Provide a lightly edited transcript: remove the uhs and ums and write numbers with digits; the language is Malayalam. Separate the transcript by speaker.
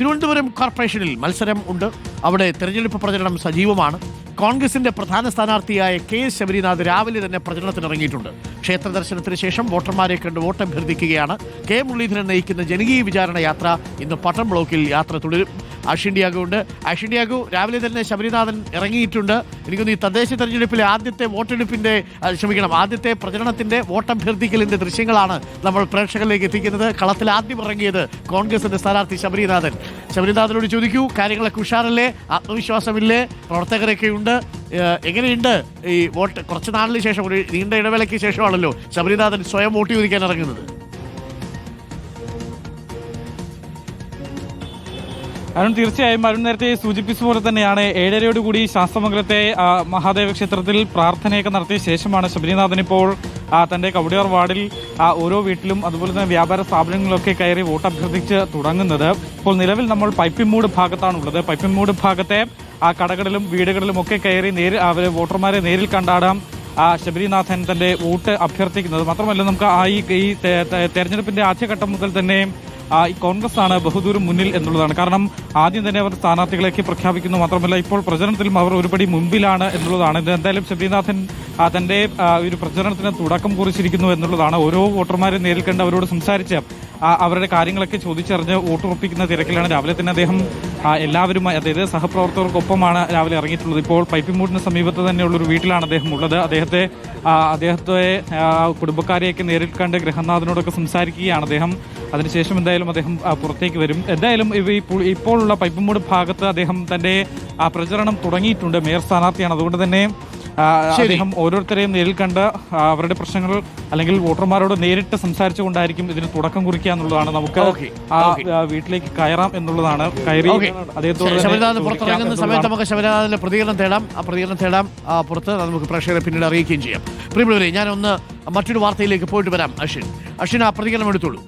Speaker 1: തിരുവനന്തപുരം കോർപ്പറേഷനിൽ മത്സരം ഉണ്ട്. അവിടെ തെരഞ്ഞെടുപ്പ് പ്രചരണം സജീവമാണ്. കോൺഗ്രസിന്റെ പ്രധാന സ്ഥാനാർത്ഥിയായ KS ശബരിനാഥ് രാവിലെ തന്നെ പ്രചരണത്തിനിറങ്ങിയിട്ടുണ്ട്. ക്ഷേത്ര ദർശനത്തിന് ശേഷം വോട്ടർമാരെ കണ്ട് വോട്ടഭ്യർത്ഥിക്കുകയാണ്. K മുരളീധരൻ നയിക്കുന്ന ജനകീയ വിചാരണ യാത്ര ഇന്ന് പട്ടം ബ്ലോക്കിൽ യാത്ര തുടരും. അശ്വിൻ ഡിയാഗോ ഉണ്ട്. അശ്വിൻ ഡിയാഗോ, രാവിലെ തന്നെ ശബരിനാഥൻ ഇറങ്ങിയിട്ടുണ്ട്. എനിക്കൊന്ന് ഈ തദ്ദേശ തെരഞ്ഞെടുപ്പിലെ ആദ്യത്തെ ആദ്യത്തെ പ്രചരണത്തിന്റെ വോട്ടഭ്യർത്ഥിക്കലിന്റെ ദൃശ്യങ്ങളാണ് നമ്മൾ പ്രേക്ഷകരിലേക്ക് എത്തിക്കുന്നത്. കളത്തിൽ ആദ്യം ഇറങ്ങിയത് കോൺഗ്രസിന്റെ സ്ഥാനാർത്ഥി ശബരിനാഥനോട് ചോദിക്കൂ, കാര്യങ്ങളൊക്കെ ഉഷാറല്ലേ? ആത്മവിശ്വാസമില്ലേ? പ്രവർത്തകരൊക്കെ ഉണ്ട്. എങ്ങനെയുണ്ട് ഈ വോട്ട്? കുറച്ച് നാളിന് ശേഷം, ഒരു നീണ്ട ഇടവേളയ്ക്ക് ശേഷമാണല്ലോ ശബരിനാഥൻ സ്വയം വോട്ട് ചോദിക്കാൻ ഇറങ്ങുന്നത്.
Speaker 2: അരുൺ, തീർച്ചയായും അരുൺ നേരത്തെ സൂചിപ്പിച്ച പോലെ തന്നെയാണ് 7:30യോടുകൂടി ശാസ്തമംഗലത്തെ മഹാദേവ ക്ഷേത്രത്തിൽ പ്രാർത്ഥനയൊക്കെ നടത്തിയ ശേഷമാണ് ശബരിനാഥൻ ഇപ്പോൾ തന്റെ കവടിയാർ വാർഡിൽ ഓരോ വീട്ടിലും അതുപോലെ തന്നെ വ്യാപാര സ്ഥാപനങ്ങളിലൊക്കെ കയറി വോട്ട് അഭ്യർത്ഥിച്ച് തുടങ്ങുന്നത്. ഇപ്പോൾ നിലവിൽ നമ്മൾ പൈപ്പിൻമൂട് ഭാഗത്താണുള്ളത്. പൈപ്പിൻമൂട് ഭാഗത്തെ കടകളിലും വീടുകളിലും ഒക്കെ കയറി വോട്ടർമാരെ നേരിൽ കണ്ടാടാം ശബരിനാഥൻ തന്റെ വോട്ട് അഭ്യർത്ഥിക്കുന്നത്. മാത്രമല്ല, നമുക്ക് ഈ തെരഞ്ഞെടുപ്പിന്റെ ആദ്യഘട്ടം മുതൽ തന്നെ ഈ കോൺഗ്രസ് ആണ് ബഹുദൂരം മുന്നിൽ എന്നുള്ളതാണ്. കാരണം ആദ്യം തന്നെ അവർ സ്ഥാനാർത്ഥികളേക്ക് പ്രഖ്യാപിക്കുന്നു. മാത്രമല്ല, ഇപ്പോൾ പ്രചരണത്തിലും അവർ ഒരുപടി മുമ്പിലാണ് എന്നുള്ളതാണ്. എന്തായാലും ശബരിനാഥൻ തന്റെ ഒരു പ്രചരണത്തിന് തുടക്കം കുറിച്ചിരിക്കുന്നു എന്നുള്ളതാണ്. ഓരോ വോട്ടർമാരെ നേരിൽ കണ്ട് അവരോട് സംസാരിച്ച് അവരുടെ കാര്യങ്ങളൊക്കെ ചോദിച്ചറിഞ്ഞ് വോട്ടുറപ്പിക്കുന്ന തിരക്കിലാണ്. രാവിലെ തന്നെ അദ്ദേഹം എല്ലാവരുമായി, അതായത് സഹപ്രവർത്തകർക്കൊപ്പമാണ് രാവിലെ ഇറങ്ങിയിട്ടുള്ളത്. ഇപ്പോൾ പൈപ്പിൻമൂടിന് സമീപത്ത് തന്നെയുള്ളൊരു വീട്ടിലാണ് അദ്ദേഹം ഉള്ളത്. അദ്ദേഹത്തെ കുടുംബക്കാരെയൊക്കെ നേരിൽ കണ്ട് ഗൃഹനാഥനോടൊക്കെ സംസാരിക്കുകയാണ് അദ്ദേഹം. അതിനുശേഷം എന്തായാലും അദ്ദേഹം പുറത്തേക്ക് വരും. എന്തായാലും ഇപ്പോഴുള്ള പൈപ്പിൻമൂട് ഭാഗത്ത് അദ്ദേഹം തന്റെ പ്രചരണം തുടങ്ങിയിട്ടുണ്ട്. മേയർ സ്ഥാനാർത്ഥിയാണ്. അതുകൊണ്ട് തന്നെ അദ്ദേഹം ഓരോരുത്തരെയും നേരിൽ കണ്ട് അവരുടെ പ്രശ്നങ്ങൾ അല്ലെങ്കിൽ വോട്ടർമാരോട് നേരിട്ട് സംസാരിച്ചുകൊണ്ടായിരിക്കും ഇതിന് തുടക്കം കുറിക്കുക എന്നുള്ളതാണ്. നമുക്ക് വീട്ടിലേക്ക് കയറാം എന്നുള്ളതാണ്. കയറി
Speaker 1: അദ്ദേഹത്തോട് പുറത്തിറങ്ങുന്ന സമയത്ത് നമുക്ക് ശബരിനാഥിന്റെ പ്രതികരണം തേടാം. ആ പ്രതികരണം തേടാം പുറത്ത് നമുക്ക് പ്രേക്ഷകരെ പിന്നീട് അറിയിക്കുകയും ചെയ്യാം. പ്രിയമുള്ളവരെ, ഞാനൊന്ന് മറ്റൊരു വാർത്തയിലേക്ക് പോയിട്ട് വരാം. അശ്വിൻ, ആ പ്രതികരണം എടുത്തോളൂ.